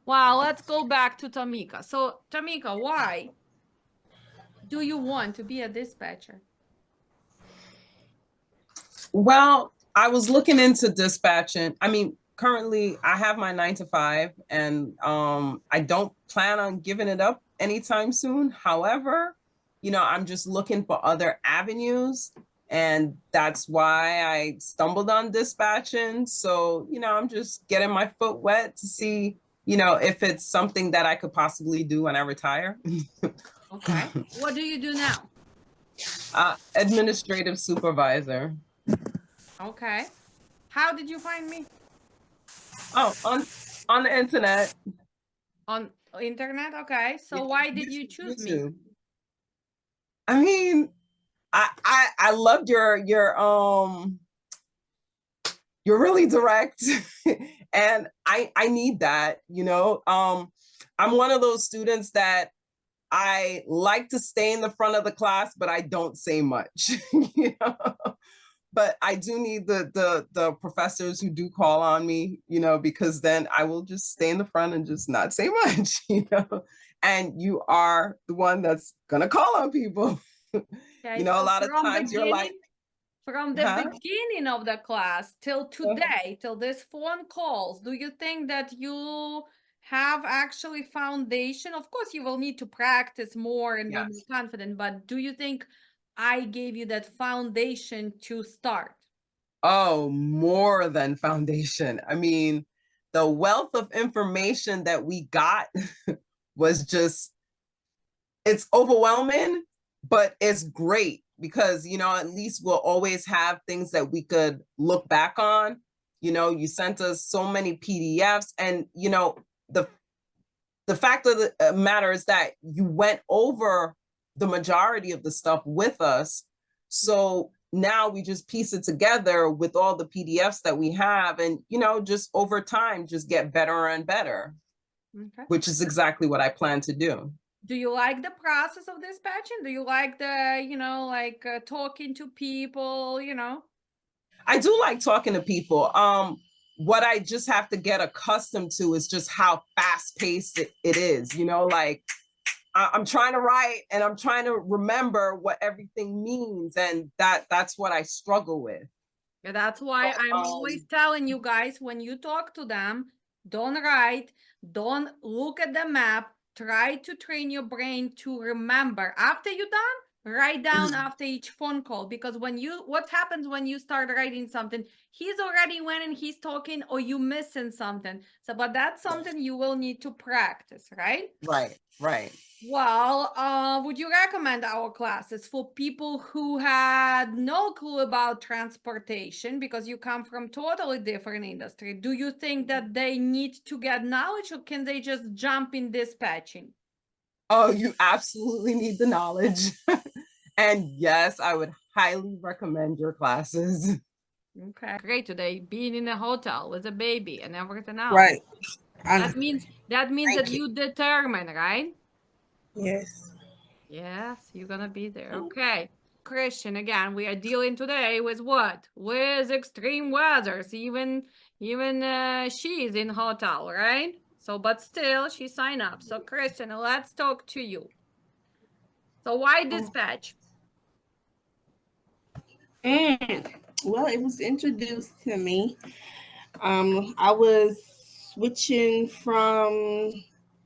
Well, let's go back to Tamika. So, Tamika, why do you want to be a dispatcher? Well, I was looking into dispatching. I mean, currently I have my 9 to 5 and I don't plan on giving it up anytime soon. However, I'm just looking for other avenues and that's why I stumbled on dispatching. So, I'm just getting my foot wet to see, if it's something that I could possibly do when I retire. Okay. What do you do now? Administrative supervisor. Okay. How did you find me? Oh, on the internet. On internet? Okay. So why did you choose me? YouTube. I mean, I loved you're really direct and I need that, I'm one of those students that I like to stay in the front of the class, but I don't say much, you know. But I do need the professors who do call on me, because then I will just stay in the front and just not say much, And you are the one that's gonna call on people. Okay. A So lot of times you're like, from the huh? beginning of the class till today, till this phone calls, do you think that you have actually foundation? Of course, you will need to practice more and be more Yes. confident, but do you think I gave you that foundation to start? Oh, more than foundation. I mean, the wealth of information that we got was just, it's overwhelming, but it's great because, at least we'll always have things that we could look back on. You sent us so many PDFs and, the the fact of the matter is that you went over the majority of the stuff with us. So now we just piece it together with all the PDFs that we have and, just over time, just get better and better, Okay. which is exactly what I plan to do. Do you like the process of dispatching? Do you like the, talking to people, I do like talking to people. What I just have to get accustomed to is just how fast paced it is, like I'm trying to write and I'm trying to remember what everything means. And that's what I struggle with. Yeah, that's why But, I'm always telling you guys when you talk to them, don't write, don't look at the map, try to train your brain to remember. After you're done, write down after each phone call because what happens when you start writing something, he's already went and he's talking or you missing something. So, but that's something you will need to practice, right? right, right. Well, would you recommend our classes for people who had no clue about transportation because you come from totally different industry? Do you think that they need to get knowledge or can they just jump in dispatching? Oh, you absolutely need the knowledge. And yes, I would highly recommend your classes. Okay, great today. Being in a hotel with a baby and everything else. Right. I know. That means that Thank you. you determine, right? Yes. Yes, you're gonna be there. Okay. Christian, again, we are dealing today with what? With extreme weathers. Even she's in hotel, right? So, but still, she signed up. So, Christian, let's talk to you. So, why dispatch? Mm. Well, it was introduced to me. I was switching from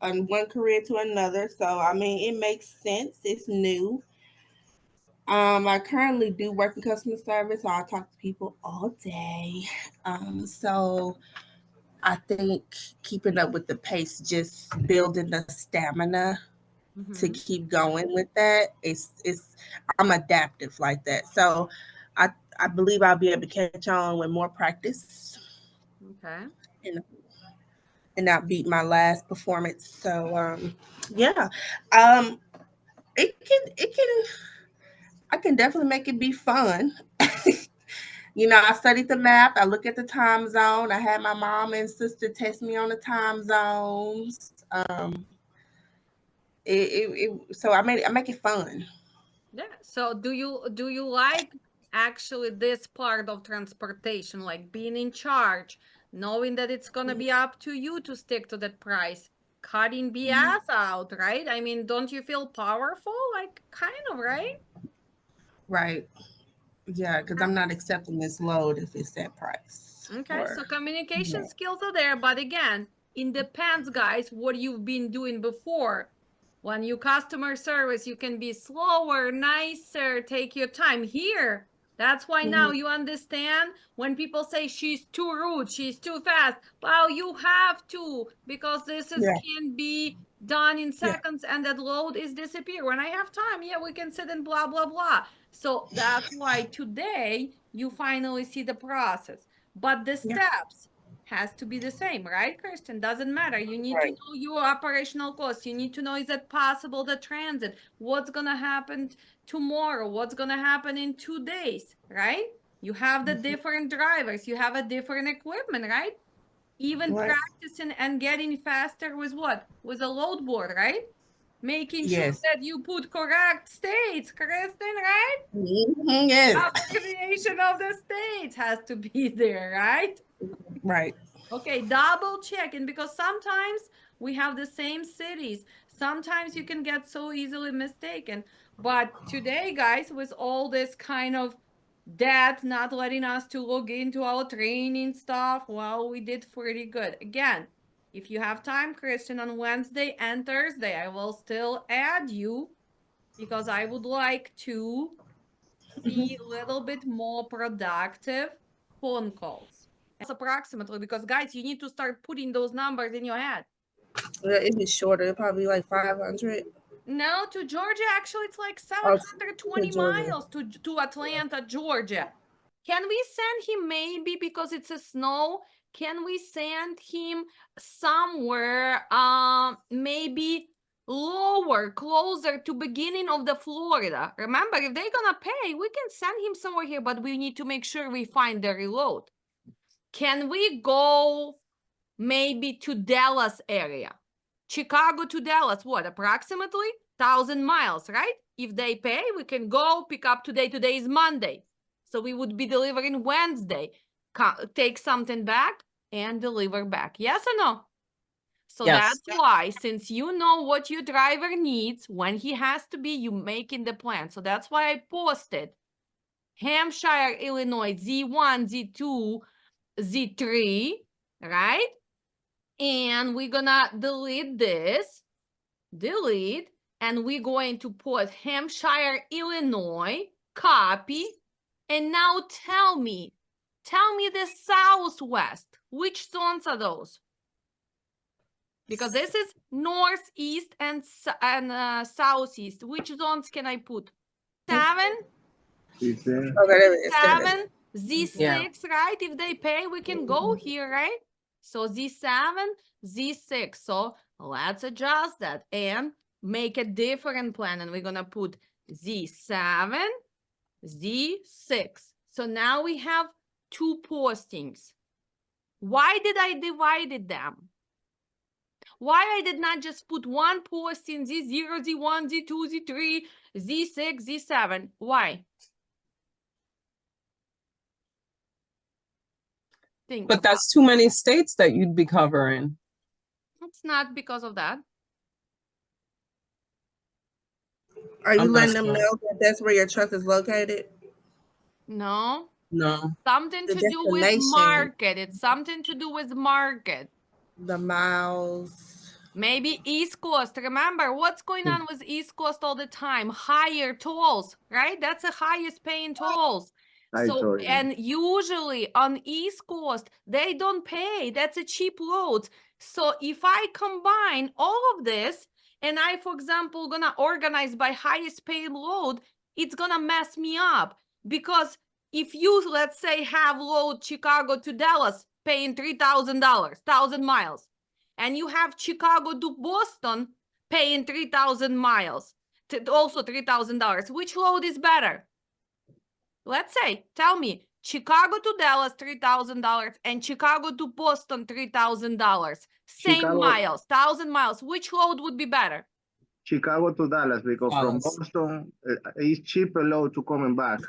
one career to another, so I mean, it makes sense. It's new. I currently do work in customer service, so I talk to people all day. So I think keeping up with the pace, just building the stamina to Mm-hmm. keep going with that. It's I'm adaptive like that. So I I believe I'll be able to catch on with more practice Okay. and and not beat my last performance. So yeah. Um it can I can definitely make it be fun. I studied the map. I look at the time zone. I had my mom and sister test me on the time zones. So I make it fun. Yeah. So, do you like actually this part of transportation, like being in charge? knowing that it's gonna be up to you to stick to that price, cutting BS out, right? I mean, don't you feel powerful? Like, kind of, right? Right. Yeah, because I'm not accepting this load if it's that price. Okay, so communication yeah. skills are there, but again, it depends, guys, what you've been doing before. When you customer service, you can be slower, nicer, take your time. Here, that's why now you understand when people say she's too rude, she's too fast. Well, you have to, because this is Yeah. can be done in Yeah. seconds and that load is disappear. When I have time, yeah, we can sit and blah, blah, blah. So that's why today you finally see the process. But the Yeah. steps has to be the same, right, Christian? Doesn't matter. You need to Right. know your operational costs. You need to know, is it possible the transit? What's gonna happen tomorrow? What's gonna happen in 2 days, right? You have the different drivers. You have a different equipment, right? Even Right. practicing and getting faster with what? With a load board, right? Making sure Yes. that you put correct states, Kristen, right? Yes. Coordination of the states has to be there, right? Right. Okay, double checking, because sometimes we have the same cities. Sometimes you can get so easily mistaken. But today, guys, with all this kind of that not letting us to log into our training stuff, well, we did pretty good. Again, if you have time, Christian, on Wednesday and Thursday, I will still add you because I would like to see a little bit more productive phone calls. It's approximately, because guys, you need to start putting those numbers in your head. It'd be shorter, probably like 500. No, to Georgia, actually, it's like Oh, 720 to Georgia. miles to Atlanta, Georgia. Can we send him maybe because it's a snow? Can we send him somewhere, maybe lower, closer to beginning of the Florida? Remember, if they're gonna pay, we can send him somewhere here, but we need to make sure we find the reload. Can we go maybe to Dallas area? Chicago to Dallas, what, approximately 1,000 miles, right? If they pay, we can go pick up today. Today is Monday. So we would be delivering Wednesday. Take something back and deliver back. Yes or no? So Yes. that's why, since you know what your driver needs, when he has to be, you making the plan. So that's why I posted Hampshire, Illinois, Z1, Z2, Z3, right? And we're gonna delete this, delete, and we're going to put Hampshire, Illinois, copy. And now tell me the Southwest, which zones are those? Because this is Northeast and Southeast. Which zones can I put? 7? Okay, there it is. 7, Z6, Yeah. right? If they pay, we can go here, right? So Z7, Z6. So let's adjust that and make a different plan. And we're going to put Z7, Z6. So now we have 2 postings. Why did I divide them? Why I did not just put one posting, Z0, Z1, Z2, Z3, Z6, Z7? Why? Think. But that's too many states that you'd be covering. It's not because of that. Are you I'm not letting them sure. know that that's where your truck is located? No. No. Something The to do with destination. market. It's something to do with market. The miles. Maybe East Coast. Remember, what's going on with East Coast all the time? Higher tolls, right? That's the highest paying tolls. So, and usually on East Coast, they don't pay. That's a cheap load. So if I combine all of this and I, for example, gonna organize by highest paying load, it's gonna mess me up. Because if you, let's say, have load Chicago to Dallas paying $3,000, 1,000 miles, and you have Chicago to Boston paying 3,000 miles, also $3,000, which load is better? Let's say, tell me, Chicago to Dallas, $3,000, and Chicago to Boston, $3,000. Same Chicago- miles, 1,000 miles. Which load would be better? Chicago to Dallas, because from Dallas. Boston, it's cheaper load to coming back.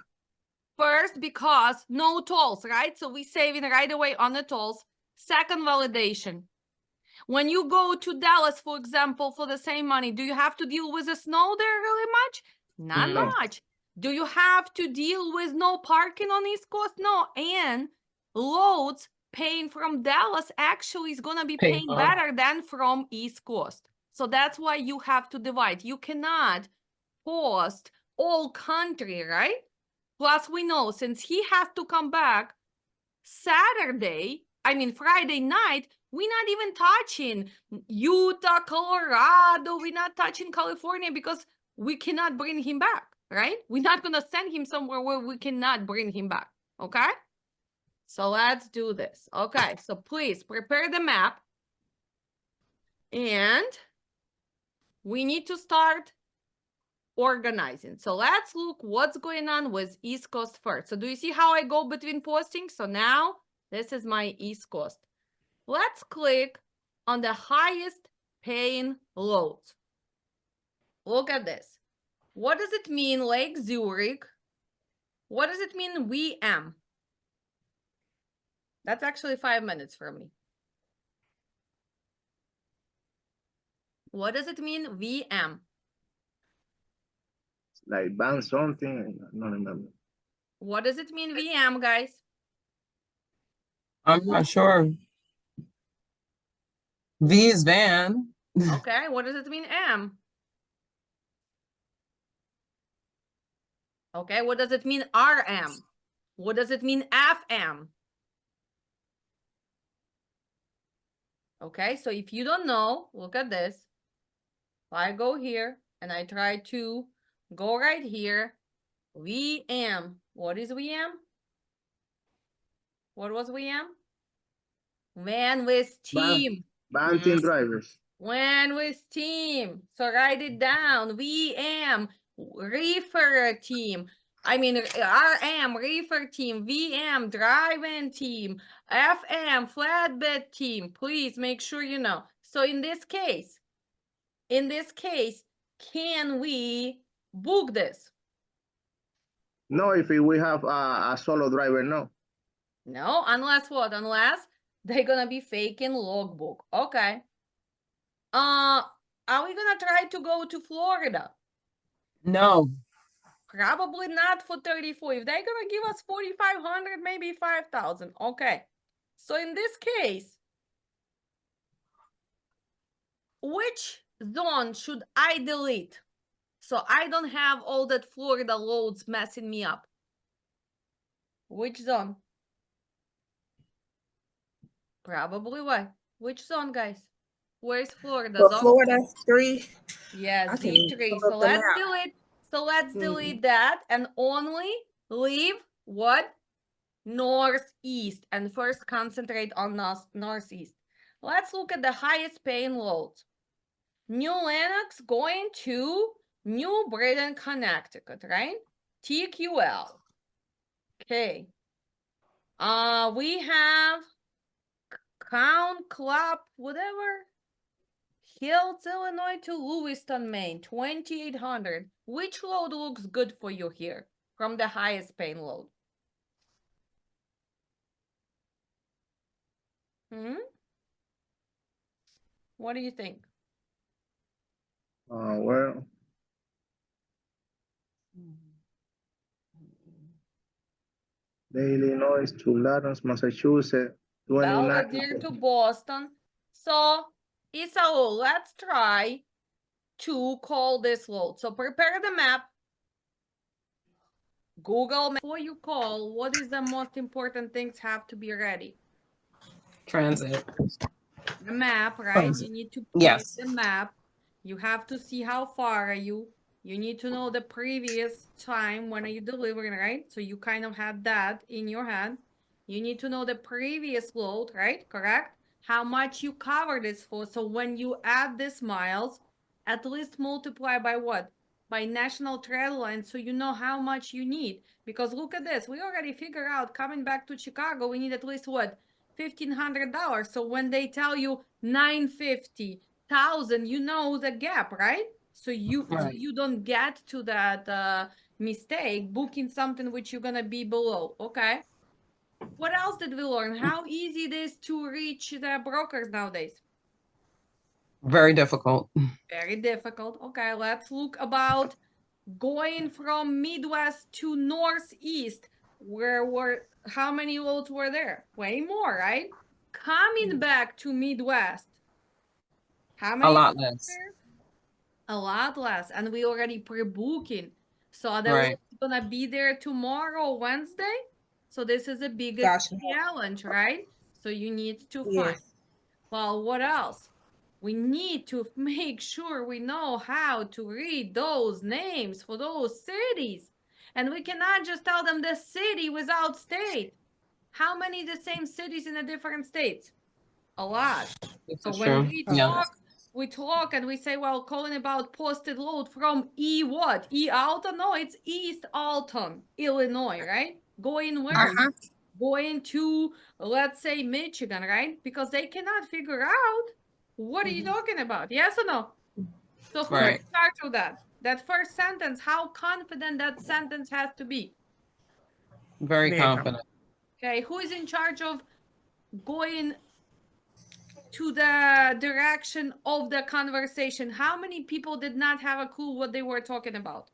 First, because no tolls, right? So we saving right away on the tolls. Second validation. When you go to Dallas, for example, for the same money, do you have to deal with the snow there really much? Not No. much. Do you have to deal with no parking on East Coast? No. And loads paying from Dallas actually is going to be paying better than from East Coast. So that's why you have to divide. You cannot post all country, right? Plus, we know since he has to come back Friday night, we're not even touching Utah, Colorado. We're not touching California because we cannot bring him back, right? We're not going to send him somewhere where we cannot bring him back, okay? So let's do this. Okay, so please prepare the map. And we need to start organizing. So let's look what's going on with East Coast first. So do you see how I go between postings? So now this is my East Coast. Let's click on the highest paying loads. Look at this. What does it mean, Lake Zurich? What does it mean, VM? That's actually 5 minutes for me. What does it mean, VM? Like ban something, I don't remember. What does it mean, VM, guys? I'm not sure. V is van. Okay, what does it mean, M? Okay, what does it mean, RM? What does it mean, FM? Okay, so if you don't know, look at this. I go here and I try to go right here. VM. What is VM? What was VM? Van with team. Ban team drivers. Van with team. So write it down. VM. Reefer team. RM, reefer team. VM, driving team. FM, flatbed team. Please make sure you know. So in this case, can we book this? No, if we have a solo driver, no. No, unless what? Unless they're gonna be faking logbook. Okay. Are we gonna try to go to Florida? No. Probably not for 34. If they're gonna give us 4,500, maybe 5,000. Okay. So in this case, which zone should I delete? So I don't have all that Florida loads messing me up. Which zone? Probably what? Which zone, guys? Where's Florida zone? Florida 3. Yes, I can Z3. pull So up the let's map. delete. So let's delete that and only leave what? Northeast, and first concentrate on northeast. Let's look at the highest paying loads. New Lenox going to New Britain, Connecticut, right? TQL. Okay. We have Count Club, whatever. Hills, Illinois to Lewiston, Maine, 2,800. Which load looks good for you here from the highest paying load? What do you think? Well, the Illinois to Lawrence, Massachusetts, 29. Belvedere to Boston. So, Isao, let's try to call this load. So prepare the map. Google map. Before you call, what is the most important things have to be ready? Transit. The map, right? Transit. You need to Yes. the map. You have to see how far are you. You need to know the previous time when are you delivering, right? So you kind of have that in your head. You need to know the previous load, right? Correct? How much you covered this for. So when you add these miles, at least multiply by what? By national travel line, so you know how much you need. Because look at this. We already figured out coming back to Chicago, we need at least what? $1,500. So when they tell you 950,000, you know the gap, right? So you don't get to that mistake booking something which you're gonna be below. Okay. What else did we learn? How easy it is to reach the brokers nowadays? Very difficult. Very difficult. Okay, let's look about going from Midwest to Northeast. How many loads were there? Way more, right? Coming back to Midwest. How many A lot loads less. there? A lot less. And we already pre-booking. So are the Right. loads gonna be there tomorrow, Wednesday? So this is the biggest Gosh, no. challenge, right? So you need to find. Yes. Well, what else? We need to make sure we know how to read those names for those cities. And we cannot just tell them the city without state. How many the same cities in the different states? A lot. This So is when true. Yeah. we talk and we say, well, calling about posted load from E what? E Alton? No, it's East Alton, Illinois, right? Going where? Uh-huh. Going to, let's say, Michigan, right? Because they cannot figure out what are you talking about? Yes or no? So who's Right. in charge of that? That first sentence, how confident that sentence has to be. Very Very confident. Okay, who is in charge of going to the direction of the conversation? How many people did not have a clue what they were talking about?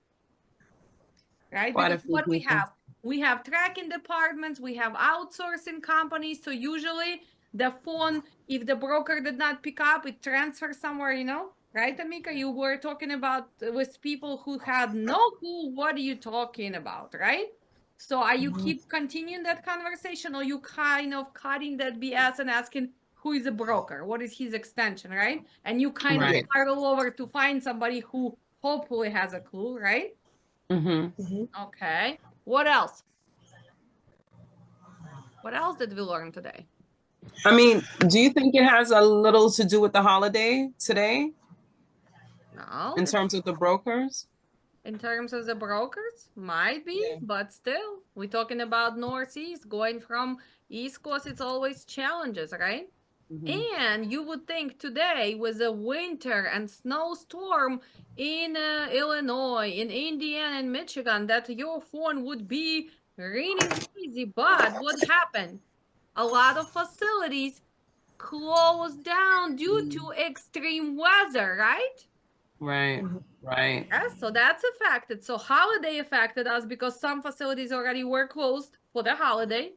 Right? Quite a Because few what people. we have tracking departments, we have outsourcing companies. So usually the phone, if the broker did not pick up, it transfers somewhere, you know, right, Amika? You were talking about with people who had no clue what are you talking about, right? So are you keep continuing that conversation, or you kind of cutting that BS and asking who is a broker? What is his extension, right? And you kind of Right. start all over to find somebody who hopefully has a clue, right? Mm-hmm. Okay. What else? What else did we learn today? I mean, do you think it has a little to do with the holiday today No. in terms of the brokers? In terms of the brokers, might be, Yeah. but still, we're talking about Northeast. Going from East Coast, it's always challenges, right? Mhm. And you would think today with a winter and snowstorm in Illinois, in Indiana, and Michigan, that your phone would be raining crazy. But what happened? A lot of facilities closed down due to extreme weather, right? Right. Right. Yes, so that's affected. So holiday affected us because some facilities already were closed for the holiday.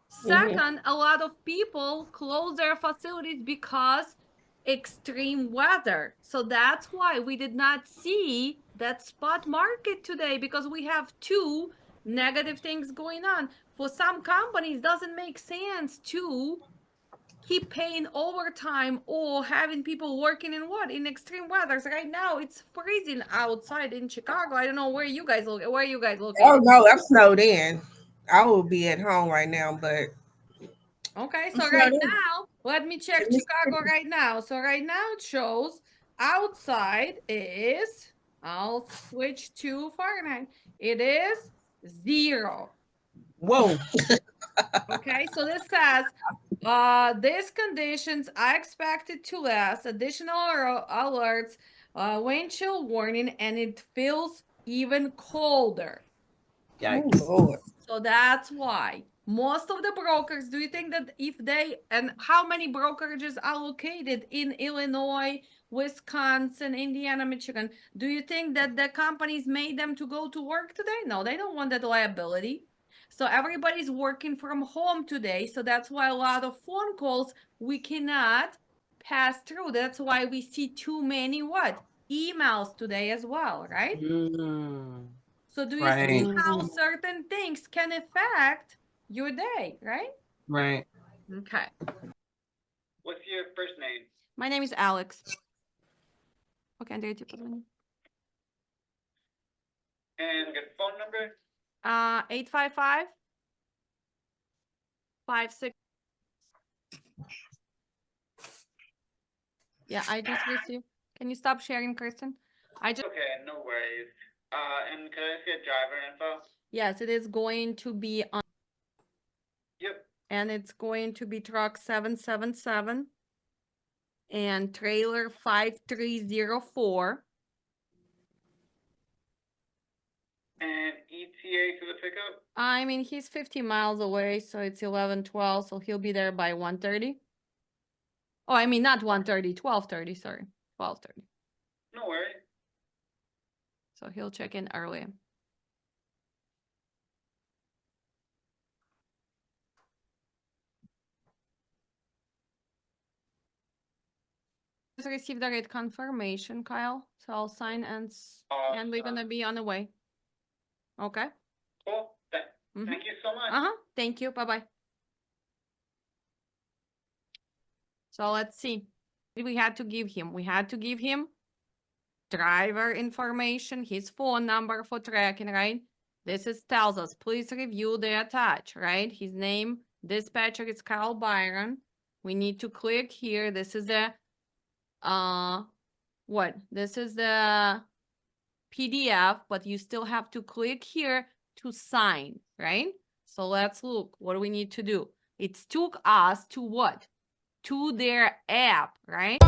Second, a lot of people close their facilities because extreme weather. So that's why we did not see that spot market today, because we have two negative things going on. For some companies, doesn't make sense to keep paying overtime or having people working in what? In extreme weathers. Right now, it's freezing outside in Chicago. I don't know where you guys look. Where you guys located? Oh no, I'm snowed in. I will be at home right now, but Okay, so I'm right snowed in. now, let me check In Chicago Mississippi. right now. So right now it shows outside is, I'll switch to Fahrenheit. It is 0. Whoa. Okay, so this says, these conditions are expected to last, additional alerts, wind chill warning, and it feels even colder. Oh Yikes. Lord. So that's why most of the brokers, do you think that if they, and how many brokerages are located in Illinois, Wisconsin, Indiana, Michigan, do you think that the companies made them to go to work today? No, they don't want that liability. So everybody's working from home today. So that's why a lot of phone calls we cannot pass through. That's why we see too many what? Emails today as well, right? Mm. So do you see Right. how certain things can affect your day, right? Right. Okay. What's your first name? My name is Alex. Okay, Andrea, tu parli? And good phone number? 855 56. Yeah, I just received. Can you stop sharing, Kristen? I just, Okay, no worries. And could I see a driver info? yes, it is going to be on, Yep. and it's going to be truck 777 and trailer 5304. And ETA to the pickup? I mean, he's 50 miles away, so it's 11:12, so he'll be there by 1:30. Oh, I mean, not 1:30, 12:30, sorry, 12:30. No worries. So he'll check in early. Just received the rate confirmation, Kyle. So I'll sign and we're gonna be on the way. Okay. Cool. Mhm. Thank you so much. Thank you. Bye-bye. So let's see. We had to give him. We had to give him driver information, his phone number for tracking, right? This is tells us, please review the attached, right? His name, dispatcher is Carl Byron. We need to click here. This is the what? This is the PDF, but you still have to click here to sign, right? So let's look. What do we need to do? It took us to what? To their app, right?